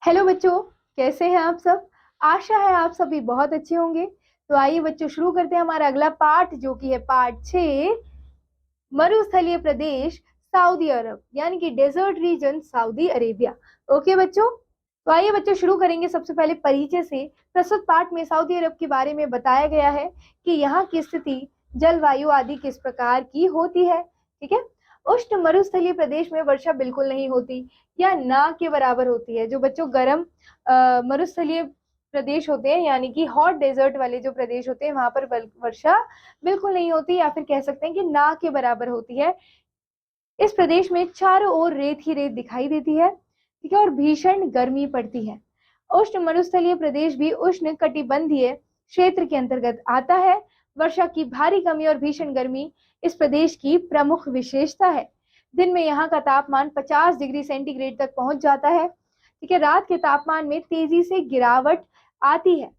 Hello बच्चों, कैसे हैं आप सब। आशा है आप सभी बहुत अच्छे होंगे। तो आइए बच्चों, शुरू करते हैं हमारा अगला पार्ट, जो कि है पार्ट 6, मरुस्थलीय प्रदेश सऊदी अरब, यानी कि desert region Saudi Arabia. Okay बच्चों, तो आइए बच्चों शुरू करेंगे सबसे पहले परिचय से। प्रस्तुत पाठ में सऊदी अरब के बारे में बताया गया है कि यहाँ की स्थिति, जलवायु आदि किस प्रकार की होती है। ठीक है। उष्ण मरुस्थलीय प्रदेश में वर्षा बिल्कुल नहीं होती या ना के बराबर होती है। जो बच्चों गर्म मरुस्थलीय प्रदेश होते हैं, यानी कि हॉट डेजर्ट वाले जो प्रदेश होते हैं, वहां पर वर्षा बिल्कुल नहीं होती, या फिर कह सकते हैं कि ना के बराबर होती है। इस प्रदेश में चारों ओर रेत ही रेत दिखाई देती है। ठीक है, और भीषण गर्मी पड़ती है। उष्ण मरुस्थलीय प्रदेश भी उष्ण कटिबंधीय क्षेत्र के अंतर्गत आता है। वर्षा की भारी कमी और भीषण गर्मी इस प्रदेश की प्रमुख विशेषता है। दिन में यहाँ का तापमान 50 डिग्री सेंटीग्रेड तक पहुंच जाता है। ठीक है, रात के तापमान में तेजी से गिरावट आती है।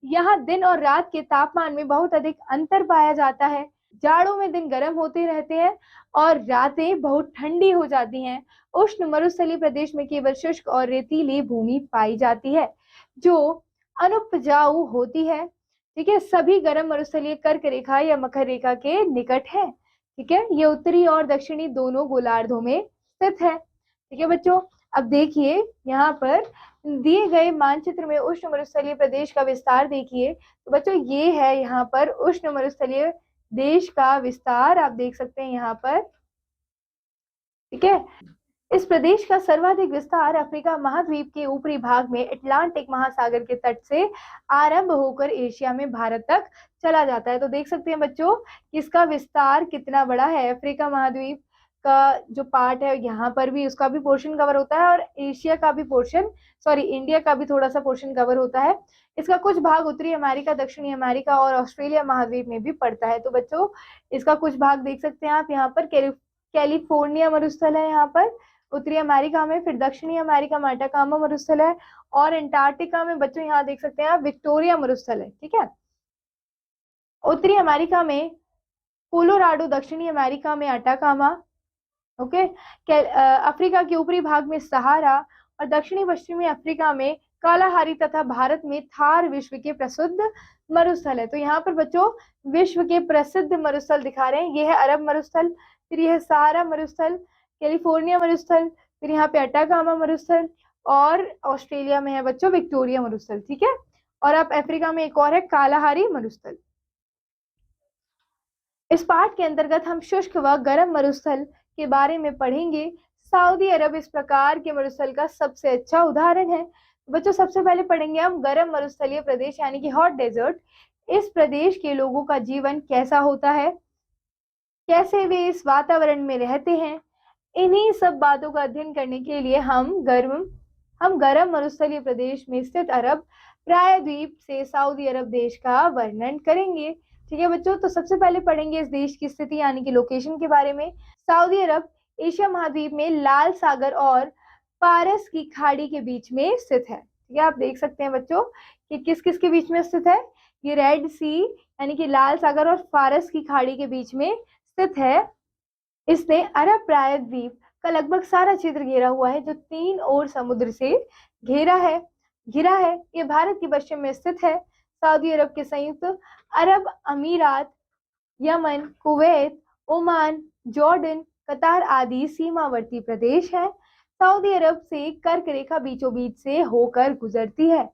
यहाँ दिन और रात के तापमान में बहुत अधिक अंतर पाया जाता है। जाड़ों में दिन गर्म होते रहते हैं और रातें बहुत ठंडी हो जाती हैं। उष्ण मरुस्थलीय प्रदेश में केवल शुष्क और रेतीली भूमि पाई जाती है, जो अनुपजाऊ होती है। ठीक है, सभी गर्म मरुस्थलीय कर्क रेखा या मकर रेखा के निकट है। ठीक है, ये उत्तरी और दक्षिणी दोनों गोलार्धों में स्थित है। ठीक है बच्चों, अब देखिए यहाँ पर दिए गए मानचित्र में उष्ण मरुस्थलीय प्रदेश का विस्तार देखिए। तो बच्चों ये है यहाँ पर उष्ण मरुस्थलीय देश का विस्तार, आप देख सकते हैं यहाँ पर। ठीक है, इस प्रदेश का सर्वाधिक विस्तार अफ्रीका महाद्वीप के ऊपरी भाग में अटलांटिक महासागर के तट से आरंभ होकर एशिया में भारत तक चला जाता है। तो देख सकते हैं बच्चों इसका विस्तार कितना बड़ा है। अफ्रीका महाद्वीप का जो पार्ट है, यहाँ पर भी उसका भी पोर्शन कवर होता है, और एशिया का भी पोर्शन, सॉरी इंडिया का भी थोड़ा सा पोर्शन कवर होता है। इसका कुछ भाग उत्तरी अमेरिका, दक्षिणी अमेरिका और ऑस्ट्रेलिया महाद्वीप में भी पड़ता है। तो बच्चों इसका कुछ भाग देख सकते हैं आप यहाँ पर। कैलिफोर्निया मरुस्थल है यहाँ पर उत्तरी अमेरिका में, फिर दक्षिणी अमेरिका में अटाकामा मरुस्थल है, और अंटार्कटिका में बच्चों यहाँ देख सकते हैं आप विक्टोरिया मरुस्थल है। ठीक है, उत्तरी अमेरिका में कोलोराडो, दक्षिणी अमेरिका में अटाकामा। ओके, अफ्रीका के ऊपरी भाग में सहारा, और दक्षिणी पश्चिमी अफ्रीका में कालाहारी, तथा भारत में थार विश्व के प्रसिद्ध मरुस्थल है। तो यहाँ पर बच्चों विश्व के प्रसिद्ध मरुस्थल दिखा रहे हैं। ये है अरब मरुस्थल, फिर यह है सहारा मरुस्थल, कैलिफोर्निया मरुस्थल, फिर यहाँ पे अटाकामा मरुस्थल, और ऑस्ट्रेलिया में है बच्चों विक्टोरिया मरुस्थल। ठीक है, और अब अफ्रीका में एक और है कालाहारी मरुस्थल। इस पाठ के अंतर्गत हम शुष्क व गर्म मरुस्थल के बारे में पढ़ेंगे। सऊदी अरब इस प्रकार के मरुस्थल का सबसे अच्छा उदाहरण है। बच्चों सबसे पहले पढ़ेंगे हम गर्म मरुस्थलीय प्रदेश, यानी कि हॉट डेजर्ट। इस प्रदेश के लोगों का जीवन कैसा होता है, कैसे वे इस वातावरण में रहते हैं, इन्हीं सब बातों का अध्ययन करने के लिए हम गर्म मरुस्थलीय प्रदेश में स्थित अरब प्रायद्वीप से सऊदी अरब देश का वर्णन करेंगे। ठीक है बच्चों, तो सबसे पहले पढ़ेंगे इस देश की स्थिति यानी कि लोकेशन के बारे में। सऊदी अरब एशिया महाद्वीप में लाल सागर और पारस की खाड़ी के बीच में स्थित है। ठीक है, आप देख सकते हैं बच्चों कि किस किस के बीच में स्थित है। ये रेड सी यानी कि लाल सागर और फारस की खाड़ी के बीच में स्थित है। इसने अरब प्रायद्वीप का लगभग सारा क्षेत्र घेरा हुआ है, जो 3 ओर समुद्र से घिरा है। ये भारत के पश्चिम में स्थित है। सऊदी अरब के संयुक्त अरब अमीरात, यमन, कुवैत, ओमान, जॉर्डन, कतार आदि सीमावर्ती प्रदेश हैं। सऊदी अरब से कर्क रेखा बीचों बीच से होकर गुजरती है।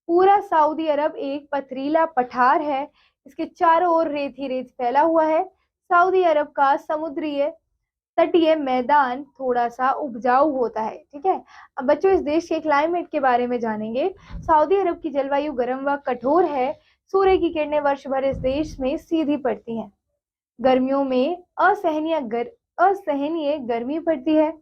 पूरा सऊदी अरब एक पथरीला पठार है। इसके चारों ओर रेत ही रेत फैला हुआ है। सऊदी अरब का समुद्रीय तटीय मैदान थोड़ा सा उपजाऊ होता है। ठीक है, अब बच्चों इस देश के क्लाइमेट के बारे में जानेंगे। सऊदी अरब की जलवायु गर्म व कठोर है। सूर्य की किरणें वर्ष भर इस देश में सीधी पड़ती हैं। गर्मियों में असहनीय गर्मी पड़ती है।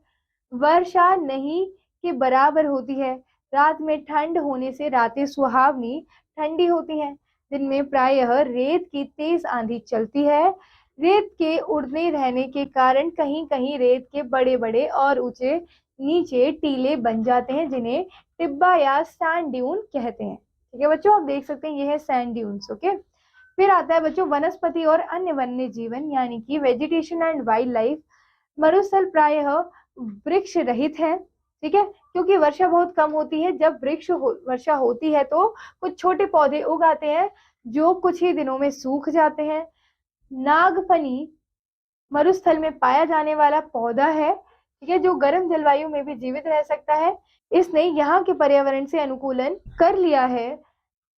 वर्षा नहीं के बराबर होती है। रात में ठंड होने से रातें सुहावनी ठंडी होती हैं। दिन में प्रायः रेत की तेज आंधी चलती है। रेत के उड़ने रहने के कारण कहीं कहीं रेत के बड़े बड़े और ऊंचे नीचे टीले बन जाते हैं, जिन्हें टिब्बा या सैंड ड्यून कहते हैं। ठीक है बच्चों, आप देख सकते हैं ये है सैंड ड्यून्स। ओके, फिर आता है बच्चों वनस्पति और अन्य वन्य जीवन, यानी कि वेजिटेशन एंड वाइल्ड लाइफ। मरुस्थल प्रायः वृक्ष रहित है। ठीक है, क्योंकि वर्षा बहुत कम होती है। जब वर्षा होती है तो कुछ छोटे पौधे उग आते हैं जो कुछ ही दिनों में सूख जाते हैं। नागफनी मरुस्थल में पाया जाने वाला पौधा है, ठीक है, जो गर्म जलवायु में भी जीवित रह सकता है। इसने यहाँ के पर्यावरण से अनुकूलन कर लिया है।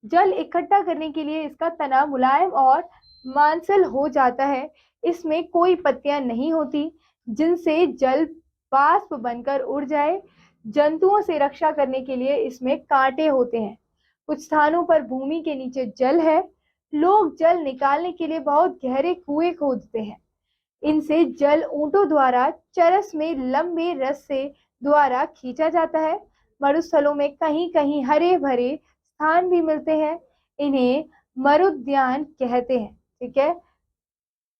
जल इकट्ठा करने के लिए इसका तना मुलायम और मांसल हो जाता है। इसमें कोई पत्तियां नहीं होती जिनसे जल वाष्प बनकर उड़ जाए। जंतुओं से रक्षा करने के लिए इसमें कांटे होते हैं। कुछ स्थानों पर भूमि के नीचे जल है। लोग जल निकालने के लिए बहुत गहरे कुएं खोदते हैं। इनसे जल ऊंटों द्वारा चरस में लंबे रस्से द्वारा खींचा जाता है। मरुस्थलों में कहीं कहीं हरे भरे स्थान भी मिलते हैं। इन्हें मरुद्यान कहते हैं। ठीक है,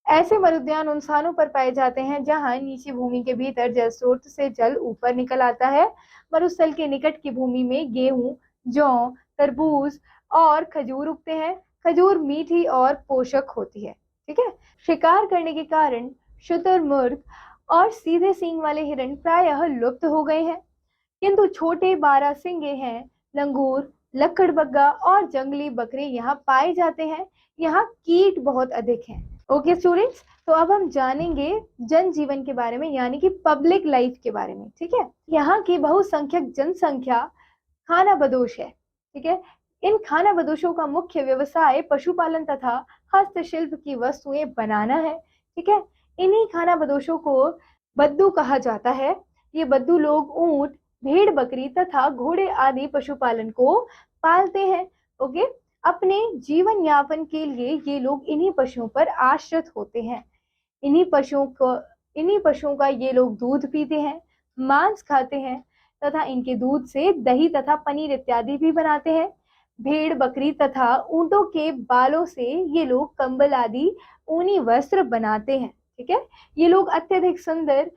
ऐसे मरुद्यान उन स्थानों पर पाए जाते हैं जहां नीची भूमि के भीतर जल स्रोत से जल ऊपर निकल आता है। मरुस्थल के निकट की भूमि में गेहूं, जौ, तरबूज और खजूर उगते हैं। खजूर मीठी और पोषक होती है। ठीक है, शिकार करने के कारण शुतुरमुर्ग और सीधे सींग वाले हिरण प्रायः लुप्त हो गए हैं, किंतु छोटे बारहसिंगे हैं, लंगूर, लकड़बग्गा और जंगली बकरे यहाँ पाए जाते हैं। यहाँ कीट बहुत अधिक हैं। ओके स्टूडेंट्स, तो अब हम जानेंगे जनजीवन के बारे में, यानी कि पब्लिक लाइफ के बारे में। ठीक है, यहाँ की बहुसंख्यक जनसंख्या खानाबदोश है। ठीक है, इन खानाबदोशों का मुख्य व्यवसाय पशुपालन तथा हस्तशिल्प की वस्तुएं बनाना है। ठीक है, इन्हीं खानाबदोशों को बद्दू कहा जाता है। ये बद्दू लोग ऊंट, भेड़, बकरी तथा घोड़े आदि पशुपालन को पालते हैं। ओके, अपने जीवन यापन के लिए ये लोग इन्हीं पशुओं पर आश्रित होते हैं। इन्हीं पशुओं का ये लोग दूध पीते हैं, मांस खाते हैं तथा इनके दूध से दही तथा पनीर इत्यादि भी बनाते हैं। भेड़, बकरी तथा ऊंटों के बालों से ये लोग कंबल आदि ऊनी वस्त्र बनाते हैं। ठीक है, ये लोग अत्यधिक सुंदर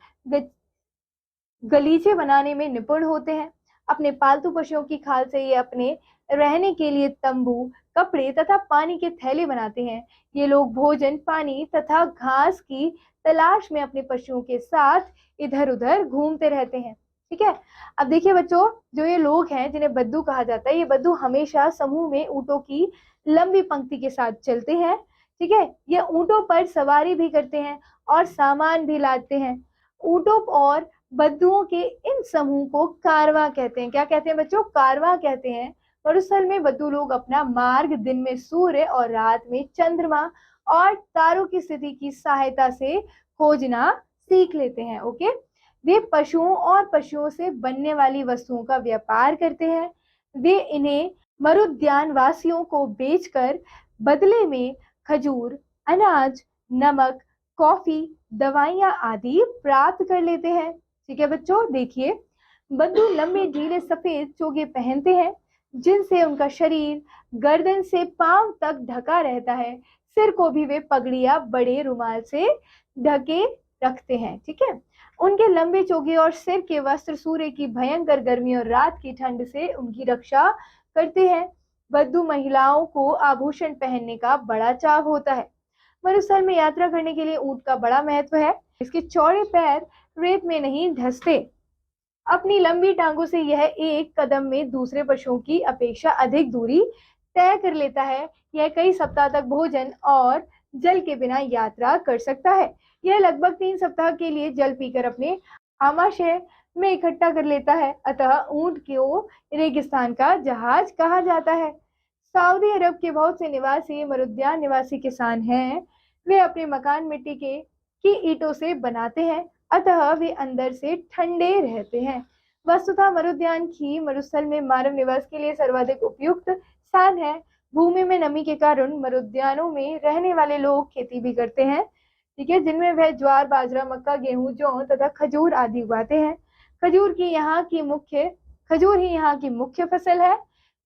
गलीचे बनाने में निपुण होते हैं। अपने पालतू पशुओं की खाल से ये अपने रहने के लिए तंबू, कपड़े तथा पानी के थैले बनाते हैं। ये लोग भोजन, पानी तथा घास की तलाश में अपने पशुओं के साथ इधर उधर घूमते रहते हैं। ठीक है, अब देखिए बच्चों, जो ये लोग हैं जिन्हें बद्दू कहा जाता है, ये बद्दू हमेशा समूह में ऊंटों की लंबी पंक्ति के साथ चलते हैं। ठीक है, ये ऊंटों पर सवारी भी करते हैं और सामान भी लाते हैं। ऊंटों और बद्दुओं के इन समूह को कारवां कहते हैं। क्या कहते हैं बच्चों? कारवां कहते हैं। मरुस्थल में बद्दू लोग अपना मार्ग दिन में सूर्य और रात में चंद्रमा और तारों की स्थिति की सहायता से खोजना सीख लेते हैं। ओके, वे पशुओं से बनने वाली वस्तुओं का व्यापार करते हैं। वे इन्हें मरुद्यान वासियों को बेचकर बदले में खजूर, अनाज, नमक, कॉफी, दवाइयां आदि प्राप्त कर लेते हैं। ठीक है बच्चों, देखिए, बद्दू लंबे ढीले सफेद चोगे पहनते हैं जिनसे उनका शरीर गर्दन से पांव तक ढका रहता है। सिर को भी वे पगड़िया बड़े रुमाल से ढके रखते हैं। ठीक है, उनके लंबे चोगे और सिर के वस्त्र सूर्य की भयंकर गर्मी और रात की ठंड से उनकी रक्षा करते हैं। बद्दू महिलाओं को आभूषण पहनने का बड़ा चाव होता है। मरुस्थल में यात्रा करने के लिए ऊंट का बड़ा महत्व है। इसके चौड़े पैर रेत में नहीं धंसते। अपनी लंबी टांगों से यह एक कदम में दूसरे पशुओं की अपेक्षा अधिक दूरी तय कर लेता है। यह कई सप्ताह तक भोजन और जल के बिना यात्रा कर सकता है। यह लगभग 3 सप्ताह के लिए जल पीकर अपने आमाशय में इकट्ठा कर लेता है। अतः ऊंट को रेगिस्तान का जहाज कहा जाता है। सऊदी अरब के बहुत से निवासी मरुद्यान निवासी किसान हैं। वे अपने मकान मिट्टी की ईंटों से बनाते हैं, अतः वे अंदर से ठंडे रहते हैं। वस्तुतः मरुद्यान की मरुस्थल में मानव निवास के लिए सर्वाधिक उपयुक्त स्थान है। भूमि में नमी के कारण मरुद्यानों में रहने वाले लोग खेती भी करते हैं। ठीक है, जिनमें वह ज्वार, बाजरा, मक्का, गेहूं, जौ तथा खजूर आदि उगाते हैं। खजूर ही यहाँ की मुख्य फसल है,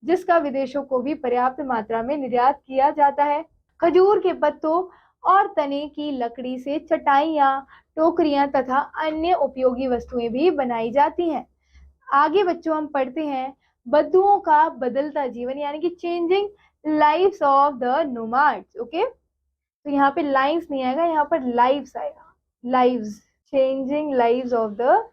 जिसका विदेशों को भी पर्याप्त मात्रा में निर्यात किया जाता है। खजूर के पत्तों और तने की लकड़ी से चटाइयाँ, टोकरियां तथा अन्य उपयोगी वस्तुएं भी बनाई जाती हैं। आगे बच्चों हम पढ़ते हैं बद्दुओं का बदलता जीवन, यानी कि changing lives of the nomads. Okay, तो यहाँ पे लाइन्स नहीं आएगा, यहाँ पर लाइव्स आएगा। Lives, changing lives of the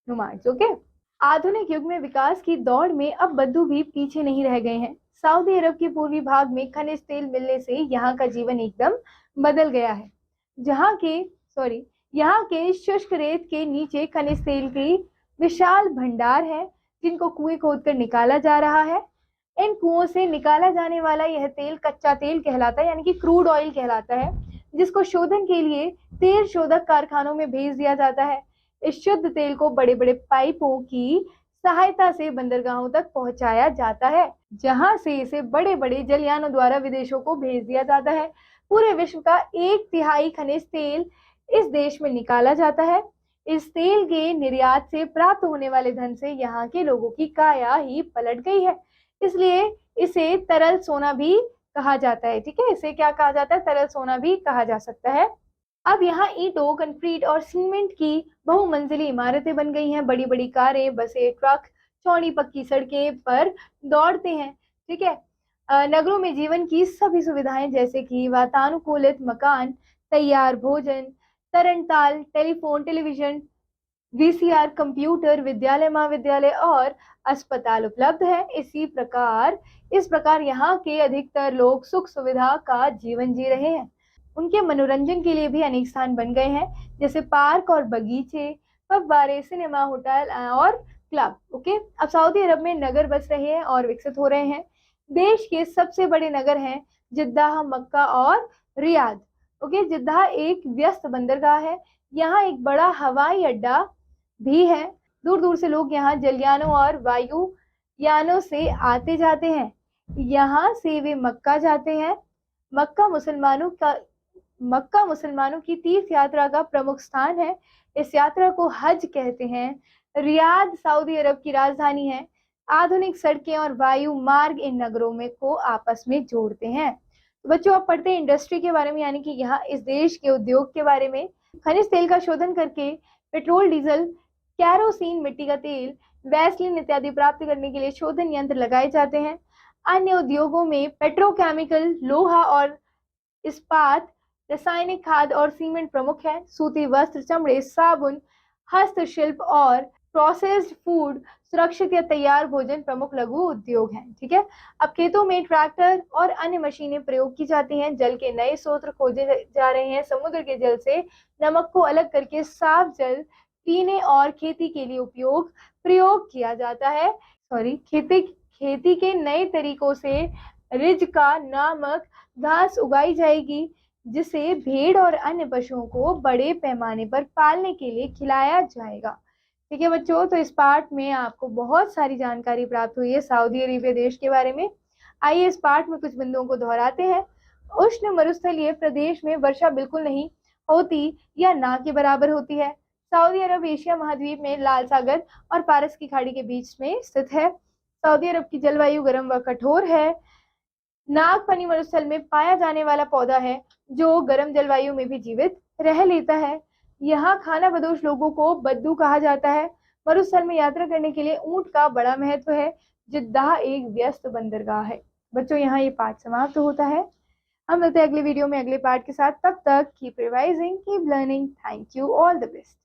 nomads. Okay, आधुनिक युग में विकास की दौड़ में अब बद्दू भी पीछे नहीं रह गए हैं। सऊदी अरब के पूर्वी भाग में खनिज तेल मिलने से यहाँ का जीवन एकदम बदल गया है। यहाँ के शुष्क रेत के नीचे खनिज तेल की विशाल भंडार है, जिनको कुएं खोदकर निकाला जा रहा है। इन कुओं से निकाला जाने वाला यह तेल कच्चा तेल कहलाता है, यानी कि क्रूड ऑयल कहलाता है, जिसको शोधन के लिए तेल शोधक कारखानों में भेज दिया जाता है। इस शुद्ध तेल को बड़े बड़े पाइपों की सहायता से बंदरगाहों तक पहुंचाया जाता है, जहां से इसे बड़े बड़े जलयानों द्वारा विदेशों को भेज दिया जाता है। पूरे विश्व का 1/3 खनिज तेल इस देश में निकाला जाता है। इस तेल के निर्यात से प्राप्त होने वाले धन से यहाँ के लोगों की काया ही पलट गई है, इसलिए इसे तरल सोना भी कहा जाता है। ठीक है, इसे क्या कहा जाता है? तरल सोना भी कहा जा सकता है। अब यहाँ ईंटों, कंक्रीट और सीमेंट की बहुमंजिली इमारतें बन गई हैं। बड़ी बड़ी कारें, बसें, ट्रक चौड़ी पक्की सड़कें पर दौड़ते हैं। ठीक है, नगरों में जीवन की सभी सुविधाएं जैसे कि वातानुकूलित मकान, तैयार भोजन, तरणताल, टेलीफोन, टेलीविजन, वीसीआर, कंप्यूटर, विद्यालय, महाविद्यालय और अस्पताल उपलब्ध है। इस प्रकार यहाँ के अधिकतर लोग सुख सुविधा का जीवन जी रहे हैं। उनके मनोरंजन के लिए भी अनेक स्थान बन गए हैं, जैसे पार्क और बगीचे, फव्वारे, सिनेमा, होटल और क्लब। ओके, अब सऊदी अरब में नगर बस रहे हैं और विकसित हो रहे हैं। देश के सबसे बड़े नगर हैं जिद्दाह, मक्का और रियाद। ओके, जिद्दाह एक व्यस्त बंदरगाह है। यहाँ एक बड़ा हवाई अड्डा भी है। दूर दूर से लोग यहाँ जलयानों और वायुयानों से आते जाते हैं। यहाँ से वे मक्का जाते हैं। मक्का मुसलमानों की तीर्थ यात्रा का प्रमुख स्थान है। इस यात्रा को हज कहते हैं। रियाद सऊदी अरब की राजधानी है। आधुनिक सड़कें और वायु मार्ग इन नगरों में को आपस में जोड़ते हैं। तो बच्चों, आप पढ़ते हैं इंडस्ट्री के बारे में, यानी कि यहाँ इस देश के उद्योग के बारे में। खनिज तेल का शोधन करके पेट्रोल, डीजल, कैरोसिन, मिट्टी का तेल, वैसलीन इत्यादि प्राप्त करने के लिए शोधन यंत्र लगाए जाते हैं। अन्य उद्योगों में पेट्रोकेमिकल, लोहा और इस्पात, रासायनिक खाद और सीमेंट प्रमुख है। सूती वस्त्र, चमड़े, साबुन, हस्तशिल्प और प्रोसेस्ड फूड, सुरक्षित या तैयार भोजन प्रमुख लघु उद्योग हैं। ठीक है, अब खेतों में ट्रैक्टर और अन्य मशीनें प्रयोग की जाती हैं। जल के नए स्रोत खोजे जा रहे हैं। समुद्र के जल से नमक को अलग करके साफ जल पीने और खेती के लिए प्रयोग किया जाता है। खेती के नए तरीकों से रिज्का नामक घास उगाई जाएगी, जिसे भेड़ और अन्य पशुओं को बड़े पैमाने पर पालने के लिए खिलाया जाएगा। ठीक है बच्चों, तो इस पार्ट में आपको बहुत सारी जानकारी प्राप्त हुई है सऊदी अरेबिया देश के बारे में। आइए इस पार्ट में कुछ बिंदुओं को दोहराते हैं। उष्ण मरुस्थलीय प्रदेश में वर्षा बिल्कुल नहीं होती या ना के बराबर होती है। सऊदी अरब एशिया महाद्वीप में लाल सागर और पारस की खाड़ी के बीच में स्थित है। सऊदी अरब की जलवायु गर्म व कठोर है। नागफनी मरुस्थल में पाया जाने वाला पौधा है जो गर्म जलवायु में भी जीवित रह लेता है। यहाँ खाना बदोश लोगों को बद्दू कहा जाता है। मरुस्थल में यात्रा करने के लिए ऊंट का बड़ा महत्व है। जिद्दाह एक व्यस्त बंदरगाह है। बच्चों, यहाँ ये पार्ट समाप्त होता है। हम मिलते हैं अगले वीडियो में अगले पार्ट के साथ। तब तक keep revising, keep learning. Thank you, all the best.